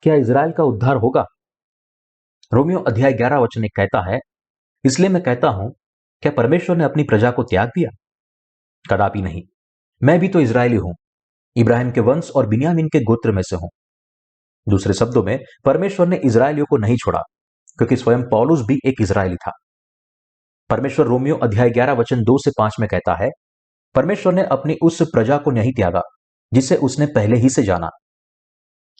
क्या इज़राइल का उद्धार होगा? रोमियो अध्याय 11 वचन एक कहता है, इसलिए मैं कहता हूं, क्या परमेश्वर ने अपनी प्रजा को त्याग दिया? कदापि नहीं। मैं भी तो इज़राइली हूं, इब्राहिम के वंश और बिन्यामीन के गोत्र में से हूं। दूसरे शब्दों में, परमेश्वर ने इज़राइलियों को नहीं छोड़ा, क्योंकि स्वयं पौलुस भी एक इज़राइली था। परमेश्वर रोमियो अध्याय 11 वचन 2 से 5 में कहता है, परमेश्वर ने अपनी उस प्रजा को नहीं त्यागा जिसे उसने पहले ही से जाना।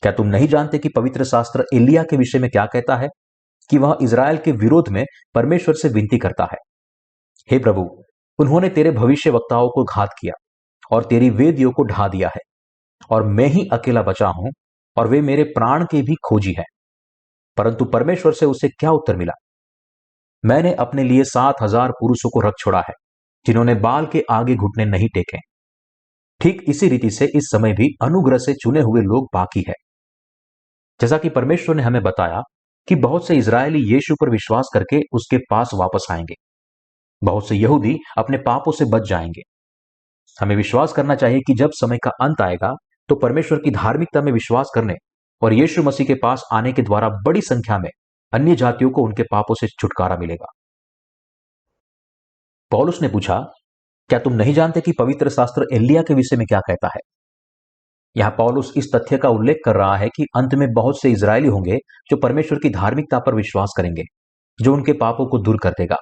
क्या तुम नहीं जानते कि पवित्र शास्त्र एलिया के विषय में क्या कहता है, कि वह इज़राइल के विरोध में परमेश्वर से विनती करता है, हे प्रभु, उन्होंने तेरे भविष्य वक्ताओं को घात किया और तेरी वेदियों को ढा दिया है, और मैं ही अकेला बचा हूं, और वे मेरे प्राण के भी खोजी है। परंतु परमेश्वर से उसे क्या उत्तर मिला? मैंने अपने लिए 7,000 पुरुषों को रख छोड़ा है, जिन्होंने बाल के आगे घुटने नहीं टेके। ठीक इसी रीति से इस समय भी अनुग्रह से चुने हुए लोग बाकी है। जैसा कि परमेश्वर ने हमें बताया कि बहुत से इज़राइली यीशु पर विश्वास करके उसके पास वापस आएंगे। बहुत से यहूदी अपने पापों से बच जाएंगे। हमें विश्वास करना चाहिए कि जब समय का अंत आएगा तो परमेश्वर की धार्मिकता में विश्वास करने और यीशु मसीह के पास आने के द्वारा बड़ी संख्या में अन्य जातियों को उनके पापों से छुटकारा मिलेगा। पौलुस ने पूछा, क्या तुम नहीं जानते कि पवित्र शास्त्र एलिया के विषय में क्या कहता है? यहां पौलुस इस तथ्य का उल्लेख कर रहा है कि अंत में बहुत से इज़राइली होंगे जो परमेश्वर की धार्मिकता पर विश्वास करेंगे, जो उनके पापों को दूर कर देगा।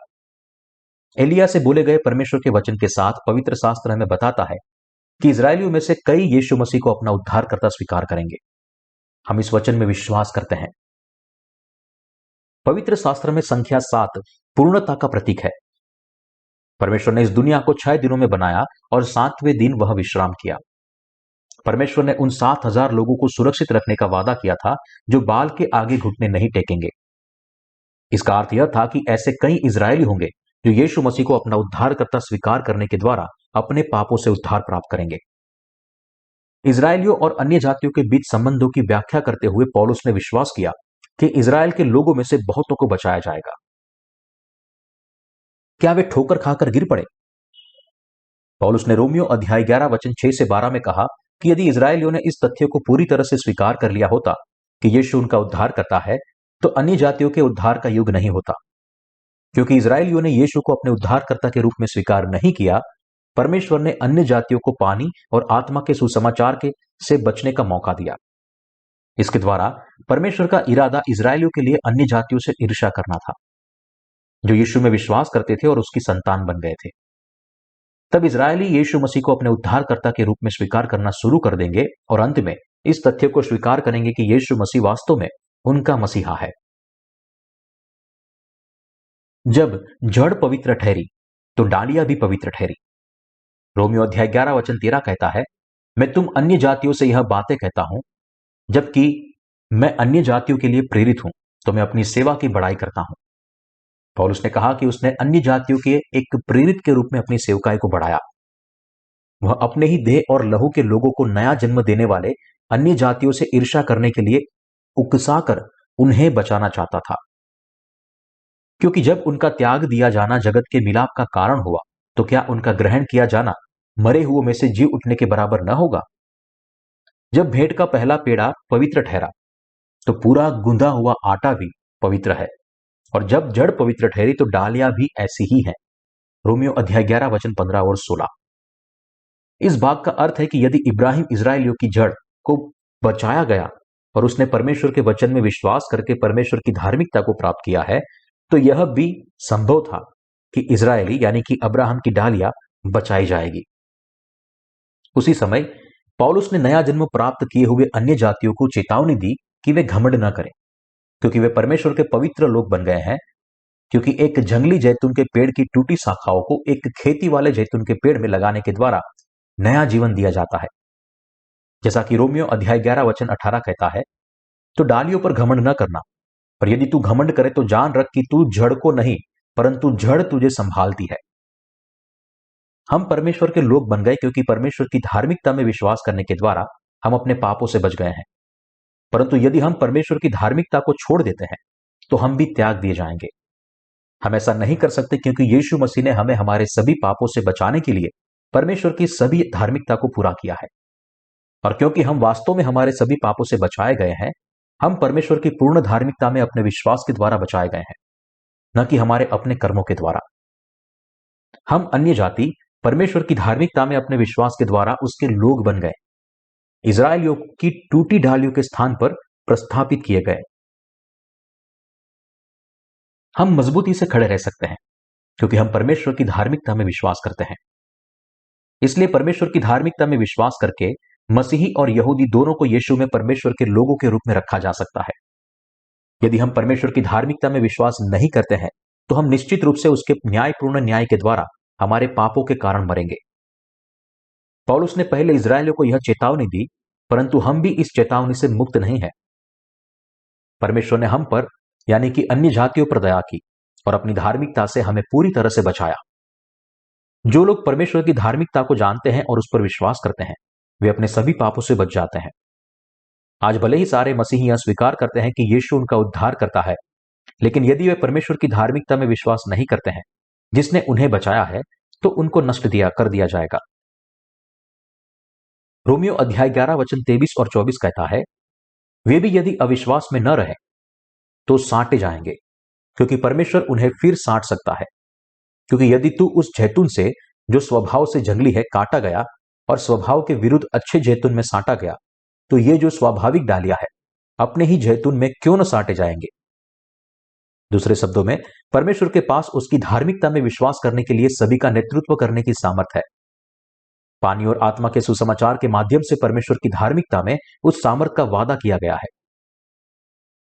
एलिया से बोले गए परमेश्वर के वचन के साथ पवित्र शास्त्र हमें बताता है कि इज़राइलियों में से कई यीशु मसीह को अपना उद्धारकर्ता स्वीकार करेंगे। हम इस वचन में विश्वास करते हैं। पवित्र शास्त्र में संख्या 7 पूर्णता का प्रतीक है। परमेश्वर ने इस दुनिया को 6 दिनों में बनाया और 7वें दिन वह विश्राम किया। परमेश्वर ने उन 7,000 लोगों को सुरक्षित रखने का वादा किया था जो बाल के आगे घुटने नहीं टेकेंगे। इसका अर्थ यह था कि ऐसे कई इज़राइली होंगे जो यीशु मसीह को अपना उद्धारकर्ता स्वीकार करने के द्वारा अपने पापों से उद्धार प्राप्त करेंगे। इज़राइलियों और अन्य जातियों के बीच संबंधों की व्याख्या करते हुए पौलुस ने विश्वास किया कि इज़राइल के लोगों में से बहुतों को बचाया जाएगा। क्या वे ठोकर खाकर गिर पड़े? पौलुस ने रोमियो अध्याय 11 वचन 6 से 12 में कहा कि यदि इज़राइलियों ने इस तथ्य को पूरी तरह से स्वीकार कर लिया होता कि यीशु उनका उद्धार करता है, तो अन्य जातियों के उद्धार का युग नहीं होता। क्योंकि इज़राइलियों ने यीशु को अपने उद्धारकर्ता के रूप में स्वीकार नहीं किया, परमेश्वर ने अन्य जातियों को पानी और आत्मा के सुसमाचार के से बचने का मौका दिया। इसके द्वारा परमेश्वर का इरादा इज़राइलियों के लिए अन्य जातियों से ईर्ष्या करना था, जो यीशु में विश्वास करते थे और उसकी संतान बन गए थे। तब इज़राइली यीशु मसीह को अपने उद्धारकर्ता के रूप में स्वीकार करना शुरू कर देंगे और अंत में इस तथ्य को स्वीकार करेंगे कि यीशु मसीह वास्तव में उनका मसीहा है। जब जड़ पवित्र ठहरी तो डालियां भी पवित्र ठहरी। रोमियो अध्याय 11 वचन 13 कहता है, मैं तुम अन्य जातियों से यह बातें कहता हूं, जबकि मैं अन्य जातियों के लिए प्रेरित हूं, तो मैं अपनी सेवा की बड़ाई करता हूं। पौलुस ने कहा कि उसने अन्य जातियों के एक प्रेरित के रूप में अपनी सेवकाई को बढ़ाया। वह अपने ही देह और लहू के लोगों को नया जन्म देने वाले अन्य जातियों से ईर्ष्या करने के लिए उकसाकर उन्हें बचाना चाहता था। क्योंकि जब उनका त्याग दिया जाना जगत के मिलाप का कारण हुआ, तो क्या उनका ग्रहण किया जाना मरे हुओं में से जी उठने के बराबर न होगा? जब भेंट का पहला पेड़ा पवित्र ठहरा, तो पूरा गुंदा हुआ आटा भी पवित्र है, और जब जड़ पवित्र ठहरी तो डालियां भी ऐसी ही हैं। रोमियो अध्याय 11 वचन 15 और 16। इस भाग का अर्थ है कि यदि इब्राहिम इज़राइलियों की जड़ को बचाया गया और उसने परमेश्वर के वचन में विश्वास करके परमेश्वर की धार्मिकता को प्राप्त किया है, तो यह भी संभव था कि इज़राइली यानी कि अब्राहम की डालियां बचाई जाएगी। उसी समय पौलुस ने नया जन्म प्राप्त किए हुए अन्य जातियों को चेतावनी दी कि वे घमंड न करें, क्योंकि वे परमेश्वर के पवित्र लोग बन गए हैं। क्योंकि एक जंगली जैतून के पेड़ की टूटी शाखाओं को एक खेती वाले जैतून के पेड़ में लगाने के द्वारा नया जीवन दिया जाता है। जैसा कि रोमियो अध्याय 11 वचन 18 कहता है, तो डालियों पर घमंड न करना, पर यदि तू घमंड करे तो जान रख कि तू जड़ को नहीं, परंतु जड़ तुझे संभालती है। हम परमेश्वर के लोग बन गए क्योंकि परमेश्वर की धार्मिकता में विश्वास करने के द्वारा हम अपने पापों से बच गए हैं। परंतु यदि हम परमेश्वर की धार्मिकता को छोड़ देते हैं तो हम भी त्याग दिए जाएंगे। हम ऐसा नहीं कर सकते क्योंकि यीशु मसीह ने हमें हमारे सभी पापों से बचाने के लिए परमेश्वर की सभी धार्मिकता को पूरा किया है। और क्योंकि हम वास्तव में हमारे सभी पापों से बचाए गए हैं, हम परमेश्वर की पूर्ण धार्मिकता में अपने विश्वास के द्वारा बचाए गए हैं, न कि हमारे अपने कर्मों के द्वारा। हम अन्य जाति परमेश्वर की धार्मिकता में अपने विश्वास के द्वारा उसके लोग बन गए, इजरायलियों की टूटी ढालियों के स्थान पर प्रस्थापित किए गए। हम मजबूती से खड़े रह सकते हैं क्योंकि हम परमेश्वर की धार्मिकता में विश्वास करते हैं। इसलिए परमेश्वर की धार्मिकता में विश्वास करके मसीही और यहूदी दोनों को यीशु में परमेश्वर के लोगों के रूप में रखा जा सकता है। यदि हम परमेश्वर की धार्मिकता में विश्वास नहीं करते हैं तो हम निश्चित रूप से उसके न्यायपूर्ण न्याय के द्वारा हमारे पापों के कारण मरेंगे। पौलुस ने पहले इजरायलियों को यह चेतावनी दी, परंतु हम भी इस चेतावनी से मुक्त नहीं है। परमेश्वर ने हम पर यानी कि अन्य जातियों पर दया की और अपनी धार्मिकता से हमें पूरी तरह से बचाया। जो लोग परमेश्वर की धार्मिकता को जानते हैं और उस पर विश्वास करते हैं, वे अपने सभी पापों से बच जाते हैं। आज भले ही सारे मसीही यह स्वीकार करते हैं कि यीशु उनका उद्धार करता है, लेकिन यदि वे परमेश्वर की धार्मिकता में विश्वास नहीं करते हैं जिसने उन्हें बचाया है, तो उनको नष्ट कर दिया जाएगा। रोमियो अध्याय 11 वचन 23 और 24 कहता है, वे भी यदि अविश्वास में न रहे तो साँटे जाएंगे, क्योंकि परमेश्वर उन्हें फिर साँट सकता है। क्योंकि यदि तू उस जैतून से जो स्वभाव से जंगली है काटा गया और स्वभाव के विरुद्ध अच्छे जैतून में साँटा गया, तो ये जो स्वाभाविक डालियां है अपने ही जैतून में क्यों न साँटे जाएंगे। दूसरे शब्दों में, परमेश्वर के पास उसकी धार्मिकता में विश्वास करने के लिए सभी का नेतृत्व करने की सामर्थ है। पानी और आत्मा के सुसमाचार के माध्यम से परमेश्वर की धार्मिकता में उस सामर्थ का वादा किया गया है।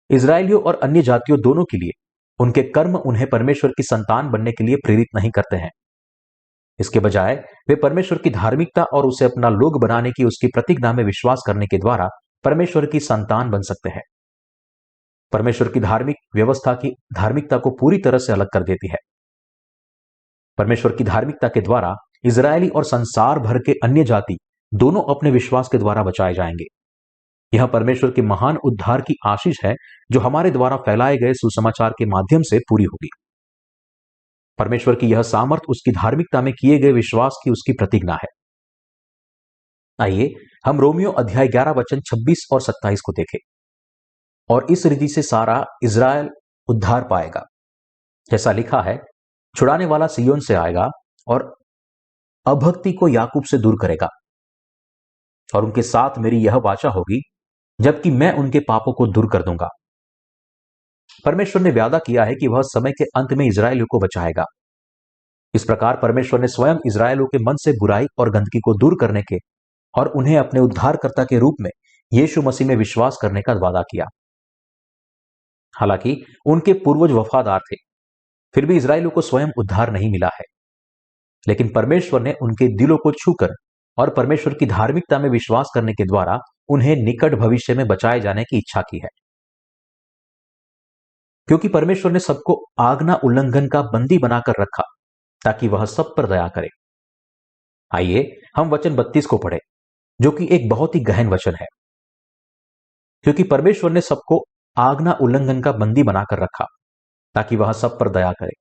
इजरायलियों और अन्य जातियों दोनों के लिए उनके कर्म उन्हें परमेश्वर की संतान बनने के लिए प्रेरित नहीं करते हैं। इसके बजाय वे परमेश्वर की धार्मिकता और उसे अपना लोग बनाने की उसकी प्रतिज्ञा में विश्वास करने के द्वारा परमेश्वर की संतान बन सकते हैं। परमेश्वर की धार्मिक व्यवस्था की धार्मिकता को पूरी तरह से अलग कर देती है। परमेश्वर की धार्मिकता के द्वारा इजरायली और संसार भर के अन्य जाति दोनों अपने विश्वास के द्वारा बचाए जाएंगे। यह परमेश्वर के महान उद्धार की आशीष है जो हमारे द्वारा फैलाए गए सुसमाचार के माध्यम से पूरी होगी। परमेश्वर की यह सामर्थ उसकी धार्मिकता में किए गए विश्वास की उसकी प्रतिज्ञा है। आइए हम रोमियो अध्याय 11 वचन 26 और 27 को देखें। और इस रीति से सारा इजराइल उद्धार पाएगा, जैसा लिखा है, छुड़ाने वाला सिय्योन से आएगा और अभक्ति को याकूब से दूर करेगा। और उनके साथ मेरी यह वाचा होगी, जबकि मैं उनके पापों को दूर कर दूंगा। परमेश्वर ने वादा किया है कि वह समय के अंत में इजरायलियों को बचाएगा। इस प्रकार परमेश्वर ने स्वयं इजरायलियों के मन से बुराई और गंदगी को दूर करने के और उन्हें अपने उद्धारकर्ता के रूप में यीशु मसीह में विश्वास करने का वादा किया। हालांकि उनके पूर्वज वफादार थे, फिर भी इजरायलियों को स्वयं उद्धार नहीं मिला है। लेकिन परमेश्वर ने उनके दिलों को छूकर और परमेश्वर की धार्मिकता में विश्वास करने के द्वारा उन्हें निकट भविष्य में बचाए जाने की इच्छा की है। क्योंकि परमेश्वर ने सबको आज्ञा उल्लंघन का बंदी बनाकर रखा ताकि वह सब पर दया करे। आइए हम वचन 32 को पढ़ें, जो कि एक बहुत ही गहन वचन है। क्योंकि परमेश्वर ने सबको आज्ञा उल्लंघन का बंदी बनाकर रखा ताकि वह सब पर दया करे।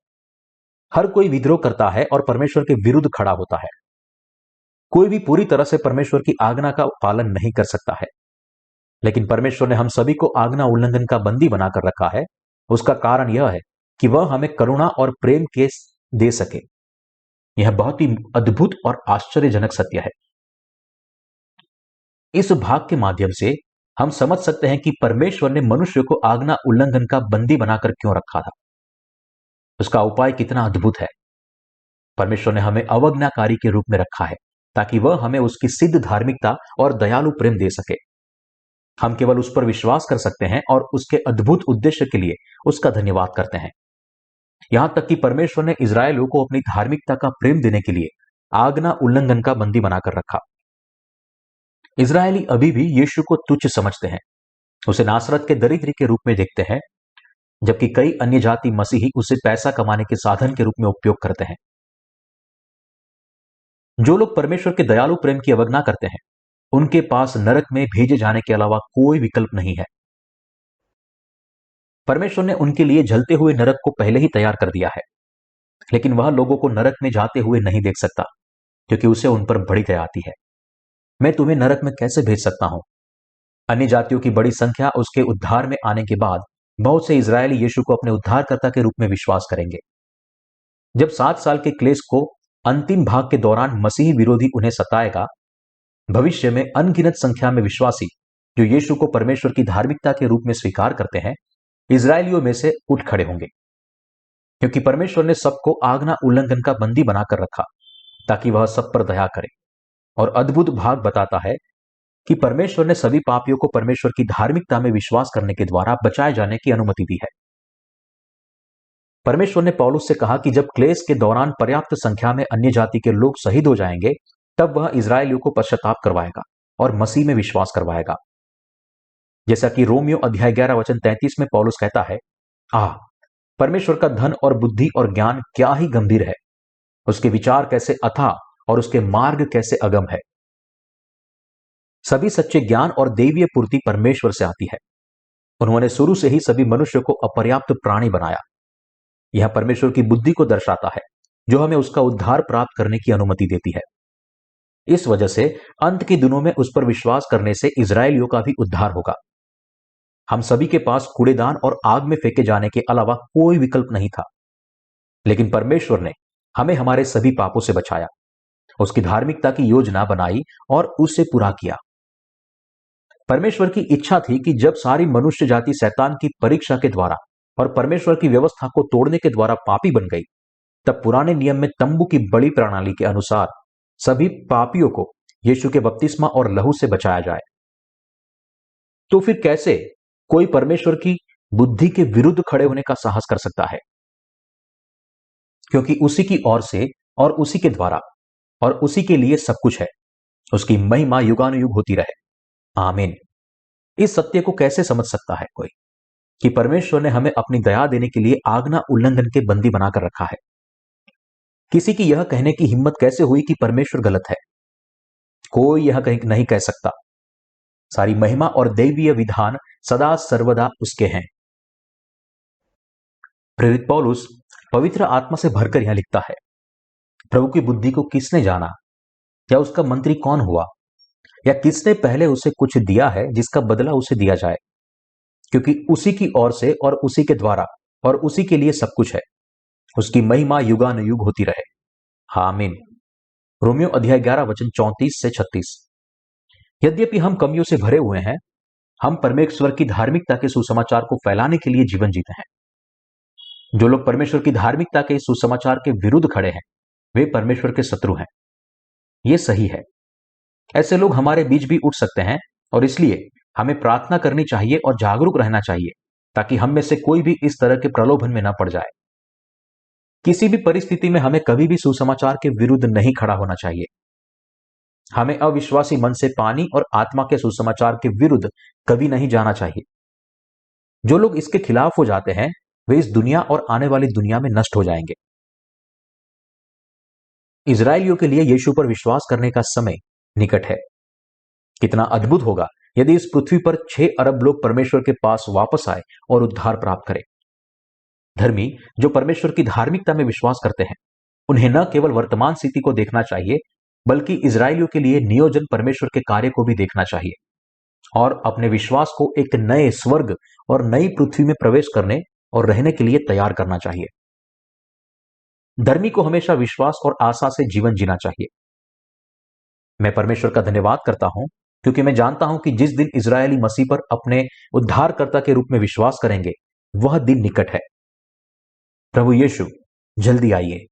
हर कोई विद्रोह करता है और परमेश्वर के विरुद्ध खड़ा होता है। कोई भी पूरी तरह से परमेश्वर की आज्ञा का पालन नहीं कर सकता है, लेकिन परमेश्वर ने हम सभी को आज्ञा उल्लंघन का बंदी बनाकर रखा है। उसका कारण यह है कि वह हमें करुणा और प्रेम के दे सके। यह बहुत ही अद्भुत और आश्चर्यजनक सत्य है। इस भाग के माध्यम से हम समझ सकते हैं कि परमेश्वर ने मनुष्य को आज्ञा उल्लंघन का बंदी बनाकर क्यों रखा था। उसका उपाय कितना अद्भुत है। परमेश्वर ने हमें अवज्ञाकारी के रूप में रखा है ताकि वह हमें उसकी सिद्ध धार्मिकता और दयालु प्रेम दे सके। हम केवल उस पर विश्वास कर सकते हैं और उसके अद्भुत उद्देश्य के लिए उसका धन्यवाद करते हैं। यहां तक कि परमेश्वर ने इजरायलियों को अपनी धार्मिकता का प्रेम देने के लिए आज्ञा उल्लंघन का बंदी बनाकर रखा। इजरायली अभी भी यीशु को तुच्छ समझते हैं, उसे नासरत के दरिद्र के रूप में देखते हैं, जबकि कई अन्य जाति मसीही उसे पैसा कमाने के साधन के रूप में उपयोग करते हैं। जो लोग परमेश्वर के दयालु प्रेम की अवज्ञा करते हैं, उनके पास नरक में भेजे जाने के अलावा कोई विकल्प नहीं है। परमेश्वर ने उनके लिए जलते हुए नरक को पहले ही तैयार कर दिया है, लेकिन वह लोगों को नरक में जाते हुए नहीं देख सकता, क्योंकि उसे उन पर बड़ी दया आती है। मैं तुम्हें नरक में कैसे भेज सकता हूं? अन्य जातियों की बड़ी संख्या उसके उद्धार में आने के बाद बहुत से इजरायली यीशु को अपने उद्धारकर्ता के रूप में विश्वास करेंगे। जब 7 साल के क्लेश को अंतिम भाग के दौरान मसीही विरोधी उन्हें सताएगा, भविष्य में अनगिनत संख्या में विश्वासी जो यीशु को परमेश्वर की धार्मिकता के रूप में स्वीकार करते हैं, इजरायलियों में से उठ खड़े होंगे, क्योंकि परमेश्वर ने सबको आज्ञा उल्लंघन का बंदी बनाकर रखा ताकि वह सब पर दया करे। और अद्भुत भाग बताता है कि परमेश्वर ने सभी पापियों को परमेश्वर की धार्मिकता में विश्वास करने के द्वारा बचाए जाने की अनुमति दी है। परमेश्वर ने पौलुस से कहा कि जब क्लेश के दौरान पर्याप्त संख्या में अन्य जाति के लोग शहीद हो जाएंगे, तब वह इजरायलियों को पश्चाताप करवाएगा और मसीह में विश्वास करवाएगा। जैसा कि रोमियो अध्याय 11 वचन 33 में पौलुस कहता है, परमेश्वर का धन और बुद्धि और ज्ञान क्या ही गंभीर है, उसके विचार कैसे अथाह और उसके मार्ग कैसे अगम है। सभी सच्चे ज्ञान और दैवीय पूर्ति परमेश्वर से आती है। उन्होंने शुरू से ही सभी मनुष्य को अपर्याप्त प्राणी बनाया। यह परमेश्वर की बुद्धि को दर्शाता है जो हमें उसका उद्धार प्राप्त करने की अनुमति देती है। इस वजह से अंत के दिनों में उस पर विश्वास करने से इजरायलियों का भी उद्धार होगा। हम सभी के पास कूड़ेदान और आग में फेंके जाने के अलावा कोई विकल्प नहीं था, लेकिन परमेश्वर ने हमें हमारे सभी पापों से बचाया, उसकी धार्मिकता की योजना बनाई और उसे पूरा किया। परमेश्वर की इच्छा थी कि जब सारी मनुष्य जाति शैतान की परीक्षा के द्वारा और परमेश्वर की व्यवस्था को तोड़ने के द्वारा पापी बन गई, तब पुराने नियम में तंबू की बड़ी प्रणाली के अनुसार सभी पापियों को यीशु के बपतिस्मा और लहू से बचाया जाए। तो फिर कैसे कोई परमेश्वर की बुद्धि के विरुद्ध खड़े होने का साहस कर सकता है? क्योंकि उसी की ओर से और उसी के द्वारा और उसी के लिए सब कुछ है। उसकी महिमा युगानुयुग होती रहे। आमीन। इस सत्य को कैसे समझ सकता है कोई कि परमेश्वर ने हमें अपनी दया देने के लिए आज्ञा उल्लंघन के बंदी बनाकर रखा है? किसी की यह कहने की हिम्मत कैसे हुई कि परमेश्वर गलत है? कोई यह नहीं कह सकता। सारी महिमा और दैवीय विधान सदा सर्वदा उसके हैं। प्रेरित पौलुस पवित्र आत्मा से भरकर यह लिखता है, प्रभु की बुद्धि को किसने जाना, या उसका मंत्री कौन हुआ, या किसने पहले उसे कुछ दिया है जिसका बदला उसे दिया जाए, क्योंकि उसी की ओर से और उसी के द्वारा और उसी के लिए सब कुछ है। उसकी महिमा युगानुयुग होती रहे। आमीन। रोमियो अध्याय 11 वचन 34 से 36। यद्यपि हम कमियों से भरे हुए हैं, हम परमेश्वर की धार्मिकता के सुसमाचार को फैलाने के लिए जीवन जीते हैं। जो लोग परमेश्वर की धार्मिकता के सुसमाचार के विरुद्ध खड़े हैं, वे परमेश्वर के शत्रु हैं। यह सही है। ऐसे लोग हमारे बीच भी उठ सकते हैं और इसलिए हमें प्रार्थना करनी चाहिए और जागरूक रहना चाहिए ताकि हम में से कोई भी इस तरह के प्रलोभन में न पड़ जाए। किसी भी परिस्थिति में हमें कभी भी सुसमाचार के विरुद्ध नहीं खड़ा होना चाहिए। हमें अविश्वासी मन से पानी और आत्मा के सुसमाचार के विरुद्ध कभी नहीं जाना चाहिए। जो लोग इसके खिलाफ हो जाते हैं, वे इस दुनिया और आने वाली दुनिया में नष्ट हो जाएंगे। इजरायलियों के लिए यीशु पर विश्वास करने का समय निकट है। कितना अद्भुत होगा यदि इस पृथ्वी पर 6 अरब लोग परमेश्वर के पास वापस आए और उद्धार प्राप्त करें। धर्मी जो परमेश्वर की धार्मिकता में विश्वास करते हैं, उन्हें न केवल वर्तमान स्थिति को देखना चाहिए, बल्कि इजरायलियों के लिए नियोजन परमेश्वर के कार्य को भी देखना चाहिए और अपने विश्वास को एक नए स्वर्ग और नई पृथ्वी में प्रवेश करने और रहने के लिए तैयार करना चाहिए। धर्मी को हमेशा विश्वास और आशा से जीवन जीना चाहिए। मैं परमेश्वर का धन्यवाद करता हूं क्योंकि मैं जानता हूं कि जिस दिन इजरायली मसीह पर अपने उद्धारकर्ता के रूप में विश्वास करेंगे, वह दिन निकट है। प्रभु यीशु जल्दी आइए।